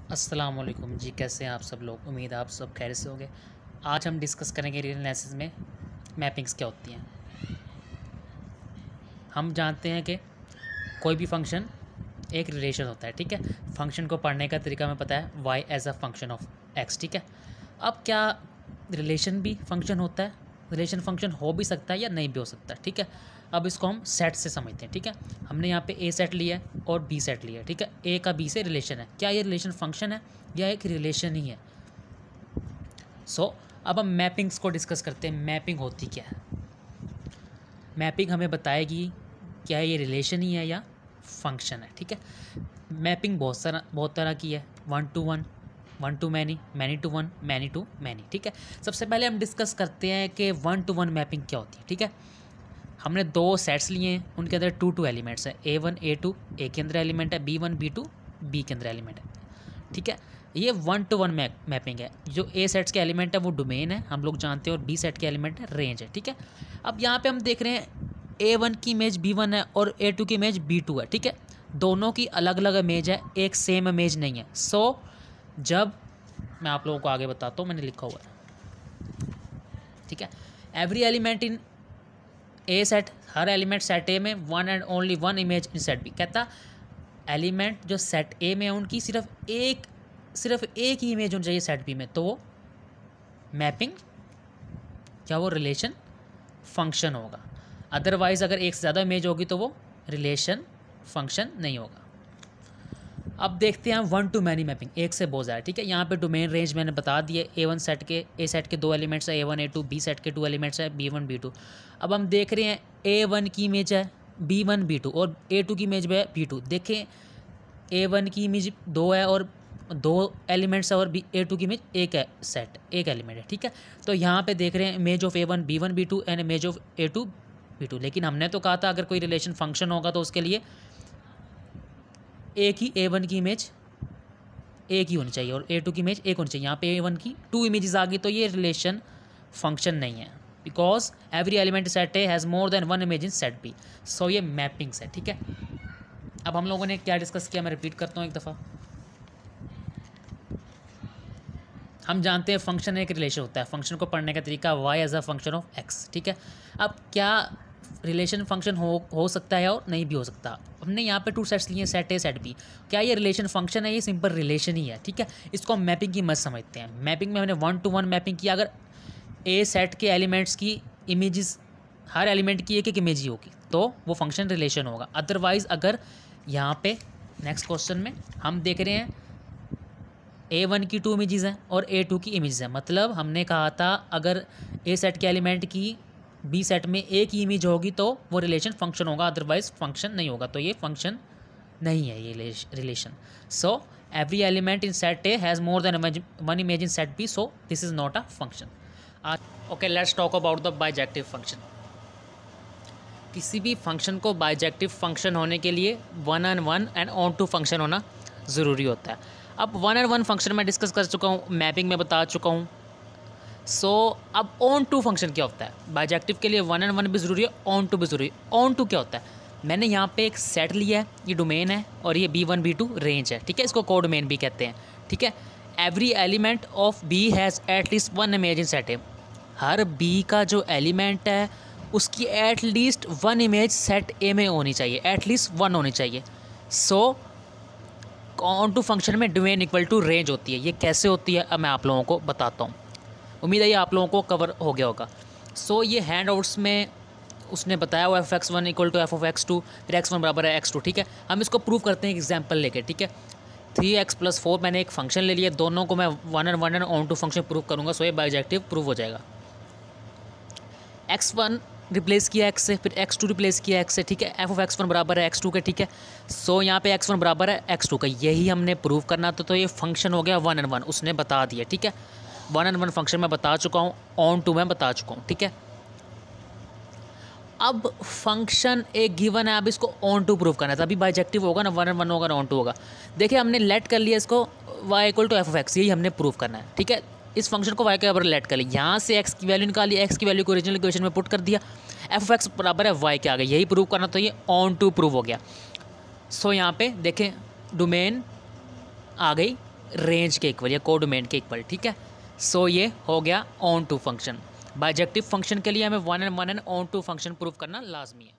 अस्सलाम वालेकुम जी, कैसे हैं आप सब लोग। उम्मीद है आप सब खैरियत से होंगे। आज हम डिस्कस करेंगे रियल एनालिसिस में मैपिंग्स क्या होती हैं। हम जानते हैं कि कोई भी फंक्शन एक रिलेशन होता है, ठीक है। फंक्शन को पढ़ने का तरीका हमें पता है, Y as a function of X, ठीक है। अब क्या रिलेशन भी फंक्शन होता है? रिलेशन फंक्शन हो भी सकता है या नहीं भी हो सकता, ठीक है। अब इसको हम सेट से समझते हैं, ठीक है। हमने यहाँ पे ए सेट लिया है और बी सेट लिया है, ठीक है। ए का बी से रिलेशन है, क्या ये रिलेशन फंक्शन है या एक रिलेशन ही है? अब हम मैपिंग्स को डिस्कस करते हैं। मैपिंग होती क्या है? मैपिंग हमें बताएगी क्या ये रिलेशन ही है या फंक्शन है, ठीक है। मैपिंग बहुत तरह की है। One to one, one to many, many to one, many to many, ठीक है। सबसे पहले हम डिस्कस करते हैं कि वन टू वन मैपिंग क्या होती है, ठीक है। हमने दो सेट्स लिए हैं, उनके अंदर टू एलिमेंट्स हैं। A1 A2 ए के अंदर एलिमेंट है, B1 B2 बी के अंदर एलिमेंट है, ठीक है। ये वन टू वन मैपिंग है। जो ए सेट्स के एलिमेंट है वो डोमेन है, हम लोग जानते हैं, और बी सेट के एलिमेंट है रेंज है, ठीक है। अब यहाँ पे हम देख रहे हैं A1 की इमेज B1 है और A2 की इमेज B2 है, ठीक है। दोनों की अलग अलग इमेज है, एक सेम इमेज नहीं है। जब मैं आप लोगों को आगे बताता हूँ, मैंने लिखा हुआ है, ठीक है। Every element in a set, हर एलिमेंट सेट ए में one and only one image in set B. कहता एलिमेंट जो सेट ए में है उनकी सिर्फ एक ही इमेज होनी चाहिए सेट बी में, तो वो मैपिंग क्या, वो रिलेशन फंक्शन होगा। अदरवाइज अगर एक से ज़्यादा इमेज होगी तो वो रिलेशन फंक्शन नहीं होगा। अब देखते हैं हम वन टू मैनी मैपिंग, एक से बहुत ज़्यादा, ठीक है। यहाँ पे डोमेन रेंज मैंने बता दिए। ए सेट के दो एलिमेंट्स है, A1 A2, बी सेट के टू एलिमेंट्स है, B1 B2। अब हम देख रहे हैं A1 की इमेज है B1 B2 और A2 की इमेज है B2। देखें A1 की इमेज दो है और दो एलिमेंट्स है, और A2 की इमेज एक है, सेट एक एलिमेंट है, ठीक है। तो यहाँ पे देख रहे हैं image of A1 B1 B2 and image of A2 B2। लेकिन हमने तो कहा था अगर कोई रिलेशन फंक्शन होगा तो उसके लिए एक ही A1 की इमेज एक ही होनी चाहिए और A2 की इमेज एक होनी चाहिए। यहाँ पे A1 की टू इमेजेस आ गई तो ये रिलेशन फंक्शन नहीं है, because every element set A has more than one image in set B. So ये मैपिंग्स है, ठीक है। अब हम लोगों ने क्या डिस्कस किया, मैं रिपीट करता हूँ एक दफ़ा। हम जानते हैं फंक्शन एक रिलेशन होता है। फंक्शन को पढ़ने का तरीका Y as a function of X, ठीक है। अब क्या रिलेशन फंक्शन हो सकता है और नहीं भी हो सकता। हमने यहाँ पे टू सेट्स लिए, सेट ए सेट बी। क्या ये रिलेशन फंक्शन है? ये सिंपल रिलेशन ही है, ठीक है। इसको हम मैपिंग की मत समझते हैं। मैपिंग में हमने वन टू वन मैपिंग किया। अगर ए सेट के एलिमेंट्स की इमेजेस, हर एलिमेंट की एक एक इमेज ही होगी तो वो फंक्शन रिलेशन होगा। अदरवाइज़ अगर यहाँ पे नेक्स्ट क्वेश्चन में हम देख रहे हैं A1 की टू इमेजेस हैं और A2 की इमेजेस हैं, मतलब हमने कहा था अगर ए सेट के एलिमेंट की बी सेट में एक ही इमेज होगी तो वो रिलेशन फंक्शन होगा, अदरवाइज फंक्शन नहीं होगा। तो ये फंक्शन नहीं है, ये relation. So every element in set A has more than one image in set B, so this is not a function. Okay, let's talk about the bijective function. किसी भी function को बाइजेक्टिव फंक्शन होने के लिए one and one and onto function होना ज़रूरी होता है। अब वन एंड वन फंक्शन मैं डिस्कस कर चुका हूँ, मैपिंग में बता चुका हूँ। अब ऑन टू फंक्शन क्या होता है? बाइजेक्टिव के लिए वन एंड वन भी ज़रूरी है, ऑन टू भी ज़रूरी है। ऑन टू क्या होता है? मैंने यहाँ पे एक सेट लिया है, ये डोमेन है, और ये B1 B2 रेंज है, ठीक है। इसको कोडोमेन भी कहते हैं, ठीक है। Every element of B has at least one image in set A. हर बी का जो एलिमेंट है उसकी at least one image set A में होनी चाहिए, एटलीस्ट वन होनी चाहिए। ऑन टू फंक्शन में डोमेन इक्वल टू रेंज होती है। ये कैसे होती है अब मैं आप लोगों को बताता हूँ। उम्मीद है ये आप लोगों को कवर हो गया होगा। ये हैंड आउट्स में उसने बताया हुआ f(x1) इक्वल टू f(x2), फिर x1 बराबर है x2, ठीक है। हम इसको प्रूव करते हैं एग्जाम्पल लेके, ठीक है। 3x+4 मैंने एक फंक्शन ले लिया, दोनों को मैं one and onto function prove करूँगा। ये बाइजेक्टिव प्रूव हो जाएगा। x1 रिप्लेस किया x से, फिर x2 रिप्लेस किया x से, ठीक है। f(x1) बराबर है x2 के, ठीक है। यहाँ पे x1 बराबर है x2 का, यही हमने प्रूव करना था। तो ये फंक्शन हो गया वन एंड वन, उसने बता दिया, ठीक है। वन एंड वन फंक्शन मैं बता चुका हूँ, ऑन टू मैं बता चुका हूँ, ठीक है। अब फंक्शन एक गिवन है, अब इसको ऑन टू प्रूव करना है, तभी बाइजेक्टिव होगा ना, वन एंड वन होगा ना ऑन टू होगा। देखिए हमने लेट कर लिया इसको y इक्वल टू f(x), यही हमने प्रूव करना है, ठीक है। इस फंक्शन को y के बराबर लेट कर लिया, यहाँ से x की वैल्यू निकाली, x की वैल्यू को ओरिजिनल इक्वेशन में पुट कर दिया, f(x) बराबर है y के आगे, यही प्रूव करना, तो ये ऑन टू प्रूव हो गया। यहाँ पे देखें डोमेन आ गई रेंज के इक्वल या कोडोमेन के इक्वल, ठीक है। सो ये हो गया onto function. Bijective function के लिए हमें one and onto function prove करना लाजमी है।